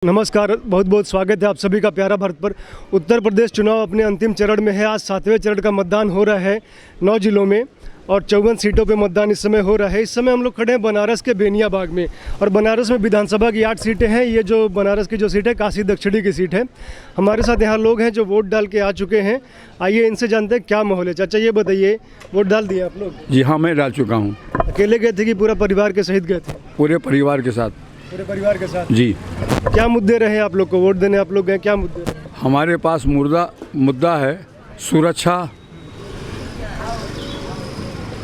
नमस्कार, बहुत बहुत स्वागत है आप सभी का प्यारा भारत पर। उत्तर प्रदेश चुनाव अपने अंतिम चरण में है। आज 7वें चरण का मतदान हो रहा है 9 जिलों में और 54 सीटों पे मतदान इस समय हो रहा है। इस समय हम लोग खड़े हैं बनारस के बेनिया बाग में और बनारस में विधानसभा की 8 सीटें हैं। ये जो बनारस की जो सीट है काशी दक्षिणी की सीट है। हमारे साथ यहाँ लोग हैं जो वोट डाल के आ चुके हैं। आइए इनसे जानते हैं क्या माहौल है। चाचा ये बताइए, वोट डाल दिए आप लोग? जी हाँ, मैं डाल चुका हूँ। अकेले गए थे कि पूरा परिवार के सहित गए थे? पूरे परिवार के साथ। पूरे परिवार के साथ जी। क्या मुद्दे रहे आप लोग को वोट देने? आप लोग गए, क्या मुद्दे रहे? हमारे पास मुद्दा है सुरक्षा,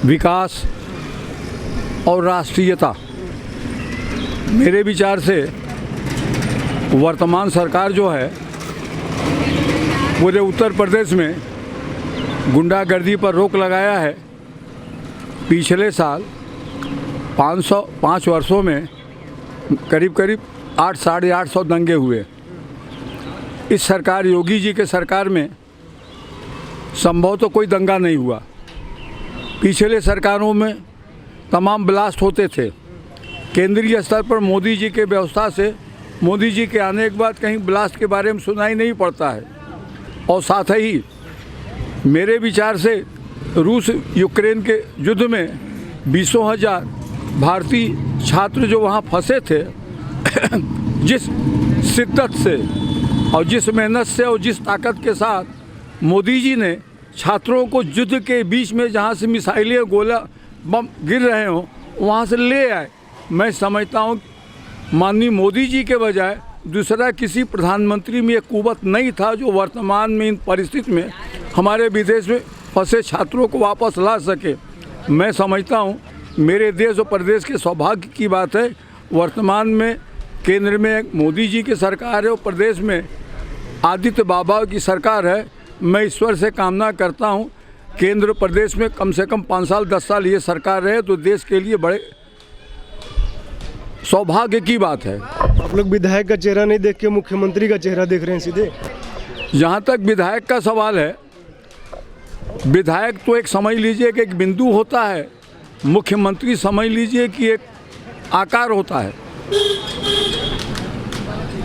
विकास और राष्ट्रीयता। मेरे विचार से वर्तमान सरकार जो है पूरे उत्तर प्रदेश में गुंडागर्दी पर रोक लगाया है। पिछले साल 5 वर्षों में करीब 800-850 दंगे हुए। इस सरकार योगी जी के सरकार में संभव तो कोई दंगा नहीं हुआ। पिछले सरकारों में तमाम ब्लास्ट होते थे। केंद्रीय स्तर पर मोदी जी के व्यवस्था से मोदी जी के आने के बाद कहीं ब्लास्ट के बारे में सुनाई नहीं पड़ता है। और साथ ही मेरे विचार से रूस यूक्रेन के युद्ध में 20,000 भारतीय छात्र जो वहाँ फंसे थे जिस शिद्दत से और जिस मेहनत से और जिस ताकत के साथ मोदी जी ने छात्रों को युद्ध के बीच में जहाँ से मिसाइलें गोला बम गिर रहे हों वहाँ से ले आए। मैं समझता हूँ माननीय मोदी जी के बजाय दूसरा किसी प्रधानमंत्री में ये कुवत नहीं था जो वर्तमान में इन परिस्थिति में हमारे विदेश में फंसे छात्रों को वापस ला सके। मैं समझता हूँ मेरे देश और प्रदेश के सौभाग्य की बात है वर्तमान में केंद्र में मोदी जी की सरकार है और प्रदेश में आदित्य बाबा की सरकार है। मैं ईश्वर से कामना करता हूं केंद्र प्रदेश में कम से कम 5 साल 10 साल ये सरकार रहे तो देश के लिए बड़े सौभाग्य की बात है। आप लोग विधायक का चेहरा नहीं देख के मुख्यमंत्री का चेहरा देख रहे हैं सीधे? जहाँ तक विधायक का सवाल है, विधायक तो एक समझ लीजिए कि एक बिंदु होता है, मुख्यमंत्री समझ लीजिए कि एक आकार होता है।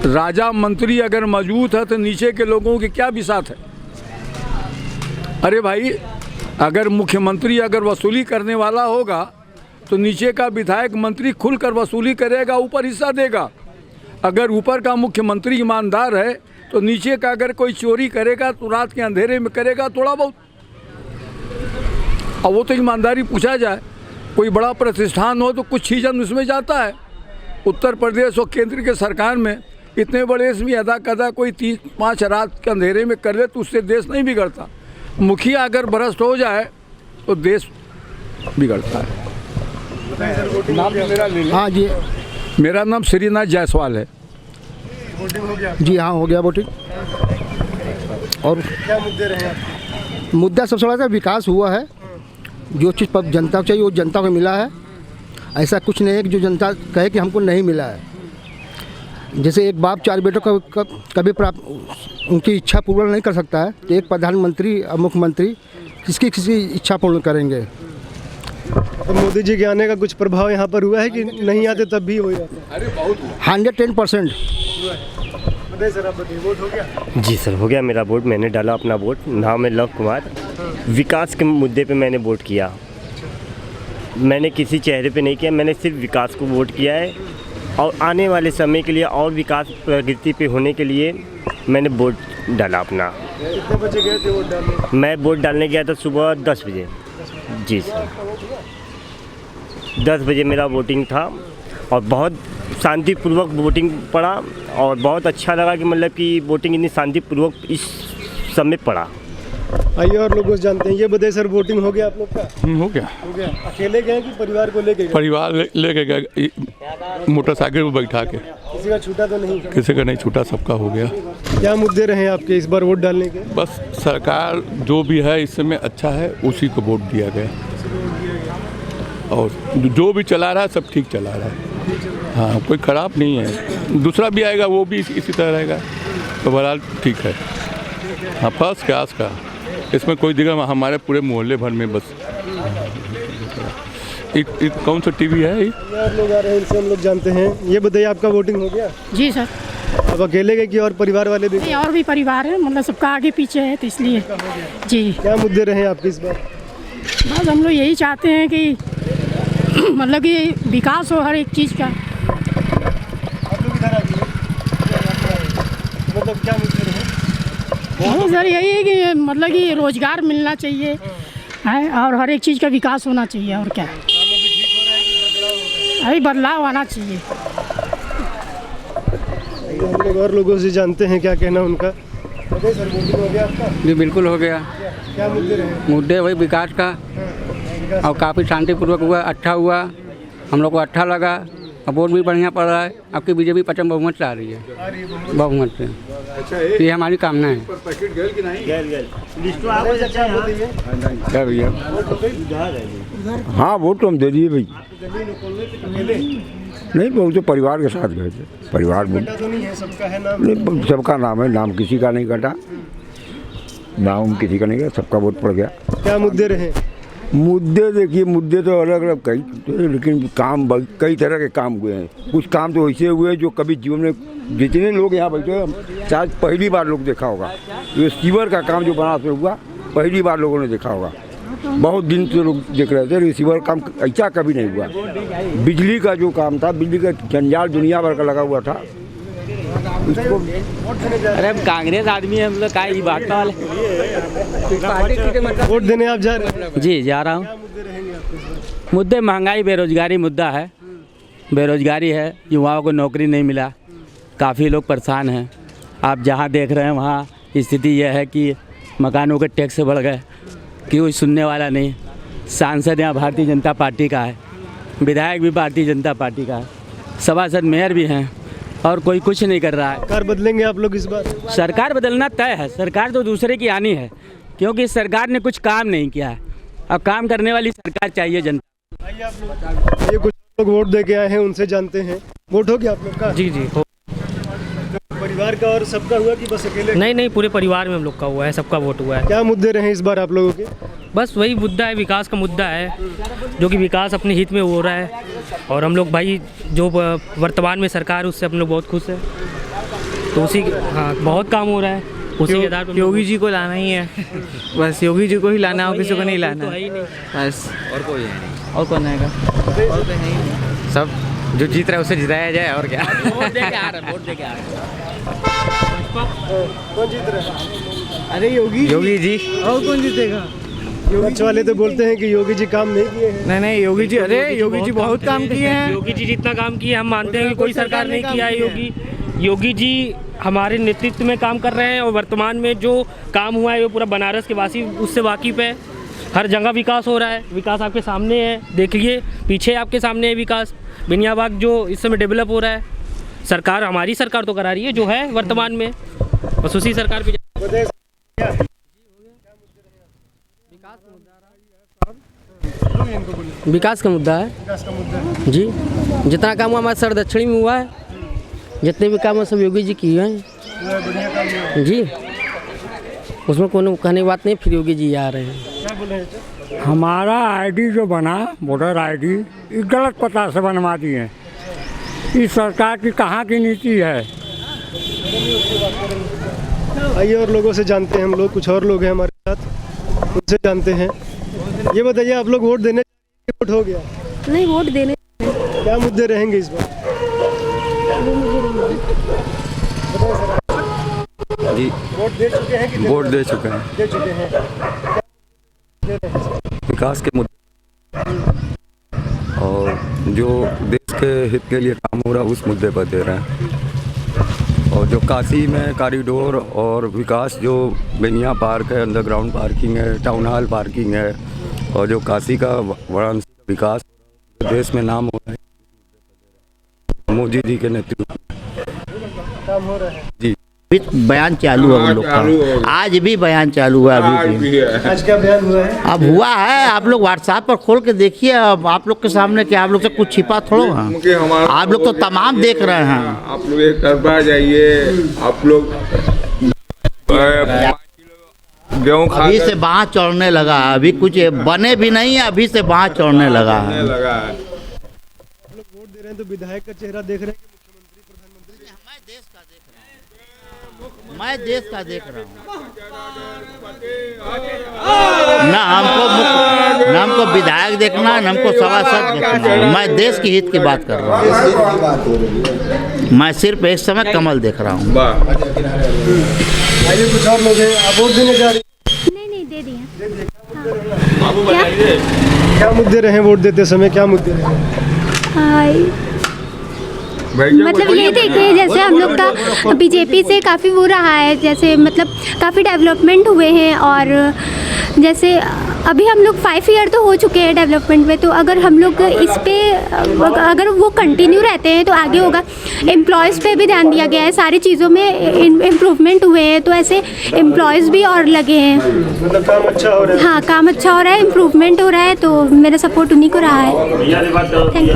राजा मंत्री अगर मजबूत है तो नीचे के लोगों की क्या बिसात है? अरे भाई, अगर मुख्यमंत्री अगर वसूली करने वाला होगा तो नीचे का विधायक मंत्री खुलकर वसूली करेगा, ऊपर हिस्सा देगा। अगर ऊपर का मुख्यमंत्री ईमानदार है तो नीचे का अगर कोई चोरी करेगा तो रात के अंधेरे में करेगा थोड़ा बहुत। और वो तो ईमानदारी पूछा जाए, कोई बड़ा प्रतिष्ठान हो तो कुछ चीज़न उसमें जाता है। उत्तर प्रदेश और केंद्र के सरकार में इतने बड़े इसमें अदा कदा कोई 3-5 रात के अंधेरे में कर दे तो उससे देश नहीं बिगड़ता। मुखिया अगर भ्रष्ट हो जाए तो देश बिगड़ता है। नाम मेरा ले लो। हाँ जी, मेरा नाम श्रीनाथ जायसवाल है। वोटिंग हो गया? जी हाँ, हो गया वोटिंग। और क्या मुद्दे रहे आपके? मुद्दा सबसे बड़ा विकास हुआ है। जो चीज़ पर जनता को चाहिए वो जनता को मिला है। ऐसा कुछ नहीं है कि जो जनता कहे कि हमको नहीं मिला है। जैसे एक बाप 4 बेटों का कभी प्राप्त उनकी इच्छा पूर्ण नहीं कर सकता है, तो एक प्रधानमंत्री और मुख्यमंत्री किसकी इच्छा पूर्ण करेंगे? तो मोदी जी के आने का कुछ प्रभाव यहाँ पर हुआ है कि नहीं आते तब भी हो जाता? अरे बहुत 110%। बताइए सर, आप बताइए, वोट हो गया? जी सर, हो गया मेरा वोट। मैंने डाला अपना वोट। नाम है लव कुमार। विकास के मुद्दे पे मैंने वोट किया। मैंने किसी चेहरे पे नहीं किया, मैंने सिर्फ विकास को वोट किया है। और आने वाले समय के लिए और विकास प्रगति पे होने के लिए मैंने वोट डाला अपना। कितने बजे गए थे वोट डालने? मैं वोट डालने गया था सुबह 10 बजे। जी सर, 10 बजे मेरा वोटिंग था और बहुत शांतिपूर्वक वोटिंग पड़ा और बहुत अच्छा लगा कि मतलब कि वोटिंग इतनी शांतिपूर्वक इस समय पड़ा। आइए और लोग जानते हैं। ये बताइए सर, वोटिंग हो गया आप लोग का? हो गया। हो गया। अकेले गए कि परिवार को लेके गए? परिवार लेके गए, मोटरसाइकिल पर बैठा के। किसी का छूटा तो नहीं? किसी का नहीं छूटा, सबका हो गया। क्या मुद्दे रहे आपके इस बार वोट डालने के? बस सरकार जो भी है इस समय अच्छा है, उसी को वोट दिया गया। और जो भी चला रहा है सब ठीक चला रहा है। हाँ, कोई ख़राब नहीं है। दूसरा भी आएगा वो भी इसी तरह रहेगा, तो बहरहाल ठीक है। हाँ, फर्स्ट क्लास का, इसमें कोई दिक्कत। हमारे पूरे मोहल्ले भर में बस कौन सा टीवी है? यार लोग आ रहे हैं, इनसे हम लोग जानते हैं। ये बताइए, आपका वोटिंग हो गया? जी सर। अब अकेले गए कि और परिवार वाले भी? नहीं, और भी परिवार है, मतलब सबका आगे पीछे है, तो इसलिए जी। क्या मुद्दे रहे आपके इस बार? बस हम लोग यही चाहते हैं कि मतलब कि विकास हो हर एक चीज़ का। आप लोग इधर आइए। मतलब क्या मुद्दे रहे? हाँ सर, यही है कि मतलब कि रोजगार मिलना चाहिए है, और हर एक चीज़ का विकास होना चाहिए, और क्या अभी बदलाव आना चाहिए। हम लोग और लोगों से जानते हैं क्या कहना उनका। बताइए सर, वोटिंग हो गया आपका? जी बिल्कुल हो गया। क्या मुद्दे रहे? मुद्दे वही विकास का, और काफ़ी शांतिपूर्वक हुआ, अच्छा हुआ, हम लोग को अच्छा लगा, और वोट भी बढ़िया पड़ रहा है। आपकी बीजेपी प्रचंड बहुमत से आ रही है, बहुमत से। ये हमारी कामना है। क्या भैया? हाँ वोट तो हम दे दिए भाई। नहीं वो तो परिवार के साथ गए थे। परिवार में तो नहीं है, सबका है नाम? नहीं, सबका नाम है, नाम किसी का नहीं कटा, नाम किसी का नहीं गया, सबका वोट पड़ गया। क्या मुद्दे रहे? मुद्दे देखिए, मुद्दे तो अलग अलग कई, लेकिन काम कई तरह के काम हुए हैं। कुछ काम तो ऐसे हुए जो कभी जीवन में जितने लोग यहाँ बैठे हैं शायद पहली बार लोग देखा होगा। ये सीवर का काम जो बनारस में हुआ पहली बार लोगों ने देखा होगा। बहुत दिन से लोग देख रहे थे, रिसीवर काम ऐसा कभी नहीं हुआ। बिजली का जो काम था, बिजली का जंजाल दुनिया भर का लगा हुआ था। उसको अरे हम कांग्रेस आदमी है, हम लोग का ही भाजपा वाले। वोट देने आप जा रहे हैं? जी जा रहा हूँ। मुद्दे महंगाई बेरोजगारी मुद्दा है। बेरोजगारी है, युवाओं को नौकरी नहीं मिला, काफ़ी लोग परेशान हैं। आप जहाँ देख रहे हैं वहाँ स्थिति यह है कि मकानों के टैक्स बढ़ गए, कोई सुनने वाला नहीं। सांसद यहाँ भारतीय जनता पार्टी का है, विधायक भी भारतीय जनता पार्टी का है, सभासद मेयर भी हैं, और कोई कुछ नहीं कर रहा है। सरकार बदलेंगे आप लोग इस बार? सरकार बदलना तय है, सरकार तो दूसरे की आनी है, क्योंकि सरकार ने कुछ काम नहीं किया है। अब काम करने वाली सरकार चाहिए जनता। आइए आप लोग। ये कुछ लोग वोट दे के आए हैं, उनसे जानते हैं। वोट हो गया आप लोग का? जी जी हो। परिवार का और सबका हुआ कि बस अकेले? नहीं नहीं, पूरे परिवार में हम लोग का हुआ है, सबका वोट हुआ है। क्या मुद्दे रहे इस बार आप लोगों के? बस वही मुद्दा है, विकास का मुद्दा है, जो कि विकास अपने हित में हो रहा है, और हम लोग भाई जो वर्तमान में सरकार उससे हम लोग बहुत खुश है। तो उसी हाँ बहुत काम हो रहा है, उसी के आधार पर योगी जी को लाना ही है। बस योगी जी को ही लाना है, किसी को नहीं लाना तो है ही नहीं। बस और कोई है नहीं, और कौन आएगा? और तो है ही नहीं। सब जो जीत रहा है उसे जिताया जाए, और क्या। वोट दे के आ रहे हैं, वोट दे के आ रहे हैं। कौन जीत रहा है? अरे योगी जी। और कौन जीतेगा? योगी वाले तो बोलते हैं कि योगी जी काम नहीं किए हैं। नहीं योगी जी, अरे योगी जी बहुत काम किए हैं। योगी जी जितना काम किए हम मानते हैं कि कोई सरकार नहीं किया है। योगी जी हमारे नेतृत्व में काम कर रहे हैं, और वर्तमान में जो काम हुआ है वो पूरा बनारस के वासी उससे वाकिफ है। हर जगह विकास हो रहा है, विकास आपके सामने है, देखिए पीछे आपके सामने है विकास। बिनियाबाग जो इस समय डेवलप हो रहा है, सरकार हमारी सरकार तो करा रही है जो है वर्तमान में, बस उसी सरकार पे। विकास का मुद्दा है जी। जितना काम हुआ हमारे सर दक्षिणी में हुआ है, जितने भी काम है सब योगी जी किए हैं जी। उसमें कोई कहने की बात नहीं, फिर योगी जी आ रहे हैं। हमारा आईडी जो बना, वोटर आईडी, ये गलत पता से बनवा दिए। इस सरकार की कहाँ की नीति है? आइए और लोगों से जानते हैं हम लोग। कुछ और लोग हैं हमारे साथ, उनसे जानते हैं। ये बताइए, आप लोग वोट देने? वोट हो गया? नहीं, वोट देने। क्या मुद्दे रहेंगे इस बार? जी वोट दे चुके हैं कि वोट दे चुके हैं। दे चुके हैं। विकास के मुद्दे और जो देश के हित के लिए काम हो रहा है उस मुद्दे पर दे रहे हैं। और जो काशी में कॉरिडोर और विकास, जो बेनिया पार्क है, अंडरग्राउंड पार्किंग है, टाउन हॉल पार्किंग है, और जो काशी का वाराणसी का विकास देश में नाम हो रहा है मोदी जी के नेतृत्व में काम हो रहा है जी। बयान चालू है उन लोग का, आज भी बयान चालू हुआ अभी भी। आज क्या बयान हुआ है? अब हुआ है, आप लोग व्हाट्सएप पर खोल के देखिए। अब आप लोग के सामने क्या, आप लोग से कुछ छिपा थोड़ा है, आप लोग तो तमाम देख रहे हैं। आप लोग एक तरफा जाइए, आप लोग गेहूं खा अभी से बाँह चढ़ने लगा है, अभी कुछ बने भी नहीं है, अभी से बाँह चढ़ने लगा है। आप लोग वोट दे रहे हैं तो विधायक का चेहरा देख रहे हैं कि मुख्यमंत्री प्रधानमंत्री? हमारे देश का देख रहे हैं। मैं देश का देख रहा हूँ। ना हमको विधायक देखना, ना हमको सभासद देखना। मैं देश के हित की बात कर रहा हूँ। मैं सिर्फ एक समय कमल देख रहा हूँ। आइए कुछ और लोग हैं, आप वोट देने जा रहे हैं? नहीं दे दिए। क्या मुद्दे रहे वोट देते समय, क्या मुद्दे रहे? मतलब ये थे कि जैसे हम लोग का बीजेपी से काफ़ी वो रहा है, जैसे मतलब काफ़ी डेवलपमेंट हुए हैं, और जैसे अभी हम लोग 5 ईयर तो हो चुके हैं डेवलपमेंट में, तो अगर हम लोग इस पे अगर वो कंटिन्यू रहते हैं तो आगे होगा। एम्प्लॉयज़ पे भी ध्यान दिया गया है, सारी चीज़ों में इम्प्रूवमेंट हुए हैं, तो ऐसे एम्प्लॉयज़ भी और लगे हैं। मतलब काम अच्छा हो रहा है? हाँ, काम अच्छा हो रहा है, इम्प्रूवमेंट हो रहा है, तो मेरा सपोर्ट उन्हीं को रहा है। Thank you.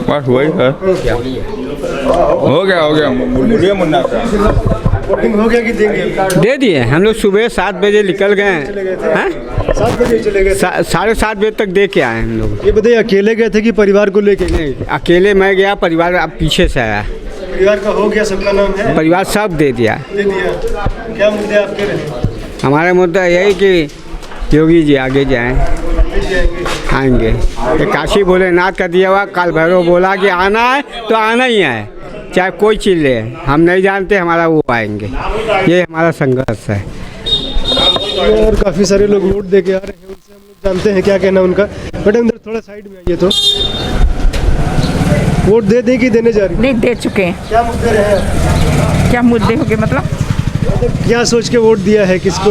बस वही है। हो गया मुन्ना वोटिंग हो गया कि देंगे? दे दिए। हम लोग सुबह 7 बजे निकल गए हैं, 7 बजे चले गए? 7:30 बजे तक दे के आए हम लोग। ये बताइए, अकेले गए थे कि परिवार को लेके? नहीं, अकेले मैं गया, परिवार अब पीछे से आया। परिवार का हो गया, सबका नाम है? परिवार सब दे दिया। दे दिया। क्या मुद्दे आपके रहे? हमारा मुद्दा यही कि योगी जी आगे जाएं, आएंगे। काशी भोलेनाथ का दिया हुआ, काल भैरव बोला कि आना है तो आना ही है, चाहे कोई चीज़ ले। हम नहीं जानते, हमारा वो आएंगे। ये हमारा संघर्ष है। और काफ़ी सारे लोग वोट दे के आ रहे हैं, उनसे हम लोग जानते हैं क्या कहना उनका। बट अंदर थोड़ा साइड में आइए। तो वोट दे दें कि देने जा रही? नहीं, दे चुके हैं। क्या मुद्दे रहे? क्या मुद्दे हो गए मतलब? क्या सोच के वोट दिया है, किसको?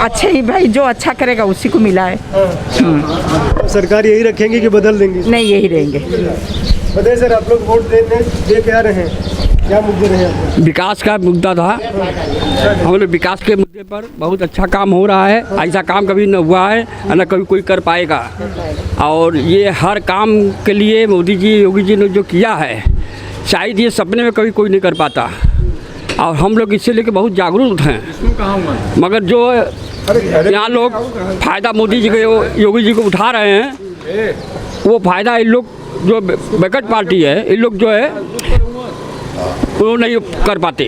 अच्छे ही भाई, जो अच्छा करेगा उसी को मिला है। तो सरकार यही रखेंगे कि बदल देंगे? नहीं, यही रहेंगे। बताइए सर, आप लोग वोट दे के आ रहे हैं, क्या मुद्दे रहे आपके? विकास का मुद्दा था। हम लोग विकास के मुद्दे पर बहुत अच्छा काम हो रहा है। ऐसा काम कभी न हुआ है, न कभी कोई कर पाएगा। और ये हर काम के लिए मोदी जी, योगी जी ने जो किया है, शायद ये सपने में कभी कोई नहीं कर पाता। और हम लोग इससे लेके बहुत जागरूक हैं। मगर जो यहाँ लोग फ़ायदा मोदी जी के, योगी जी को उठा रहे हैं, वो फ़ायदा इन लोग जो बैकअप पार्टी है, इन लोग जो है वो नहीं कर पाते।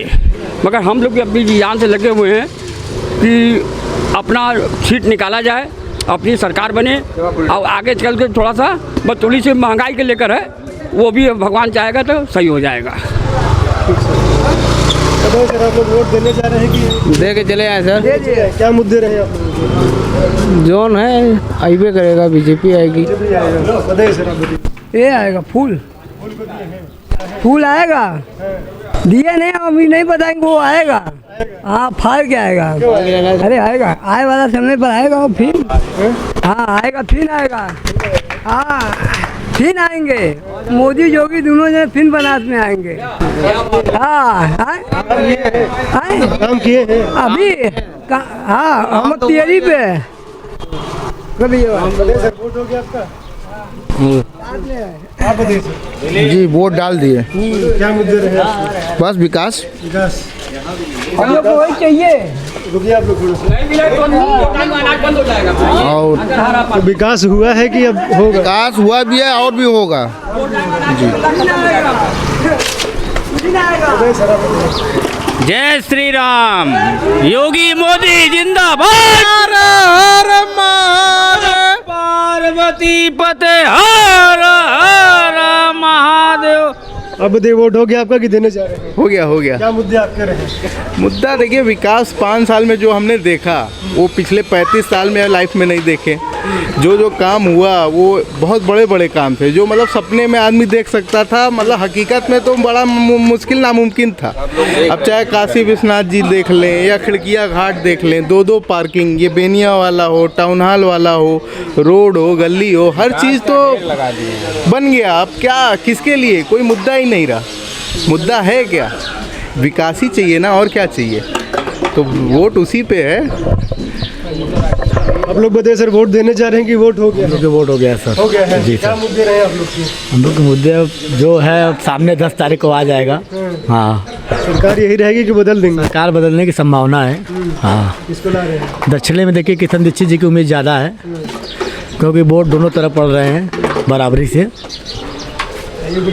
मगर हम लोग अपनी जान से लगे हुए हैं कि अपना सीट निकाला जाए, अपनी सरकार बने, और आगे चल के थोड़ा सा बस थोड़ी सी महंगाई के लेकर है, वो भी भगवान चाहेगा तो सही हो जाएगा। सर, आप लोग वोट देने जा रहे हैं कि? दे के चले आए सर। दे दिए। क्या मुद्दे रहे आप लोग? जोन है आईबे करेगा, बीजेपी आएगी। बताइए सर, आप बताइए। ये आएगा फूल आएगा। दिए नहीं, हम अभी नहीं बताएंगे, वो आएगा। हाँ, फाड़ के आएगा। अरे आएगा, आए वाला समय पर आएगा, और फिर हाँ आएगा, फिर आएगा। हाँ, फिर आएंगे। मोदी योगी दोनों जने फिर बनारस में आएंगे। हाँ, काम किए हैं अभी। हाँ, हम तैयारी पे कभी। सर, वोट हो गया आपका? आप बताइए सर। जी, वोट डाल दिए। क्या मुद्दे रहे आपके? बस विकास। हम लोग को वही चाहिए। रुकिए आप लोग थोड़ा। और तो विकास हुआ है कि अब होगा? विकास हुआ भी है और भी होगा। जी। जय श्री राम, योगी मोदी जिंदाबाद। पार्वती पते हर हर महादेव। अब बताइए, वोट हो गया आपका कि देने जा रहे हैं? हो गया। क्या मुद्दे आपके रहे? मुद्दा देखिए, विकास 5 साल में जो हमने देखा वो पिछले 35 साल में लाइफ में नहीं देखे। जो काम हुआ वो बहुत बड़े बड़े काम थे, जो मतलब सपने में आदमी देख सकता था, मतलब हकीकत में तो बड़ा मुश्किल नामुमकिन था। अब चाहे काशी विश्वनाथ जी देख लें या खिड़किया घाट देख लें, 2-2 पार्किंग, ये बेनिया वाला हो, टाउन हॉल वाला हो, रोड हो, गली हो, हर चीज़ तो बन गया। अब क्या, किसके लिए? कोई मुद्दा ही नहीं रहा। मुद्दा है क्या? विकास ही चाहिए ना, और क्या चाहिए? तो वोट उसी पे है। आप लोग बताइए सर, वोट देने जा रहे हैं कि वोट हो गया? हम लोग के वोट हो गया सर। हो गया है। जी क्या सर। मुद्दे रहे आप लोग के? हम लोग के मुद्दे जो है सामने 10 तारीख को आ जाएगा। हाँ, सरकार यही रहेगी कि बदल देंगे? सरकार बदलने की संभावना है। हाँ, किसको ला रहे हैं? दक्षिण में देखिए किशन दीक्षित जी की उम्मीद ज़्यादा है, क्योंकि वोट दोनों तरफ पड़ रहे हैं बराबरी से।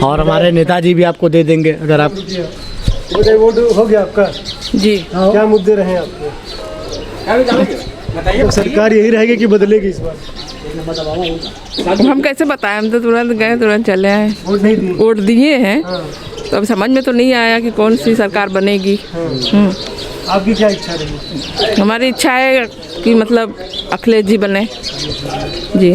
और हमारे नेताजी भी आपको दे देंगे अगर आप। बताइए, वोट हो गया आपका? जी। क्या मुद्दे रहे आपके? तो सरकार यही रहेगी कि बदलेगी इस बार? हम कैसे बताएं, हम तो तुरंत गए तुरंत चले आए। वोट नहीं दिए? वोट दिए हैं तो अब समझ में तो नहीं आया कि कौन सी सरकार बनेगी। आपकी क्या इच्छा रही? हमारी इच्छा है कि मतलब अखिलेश जी बने जी।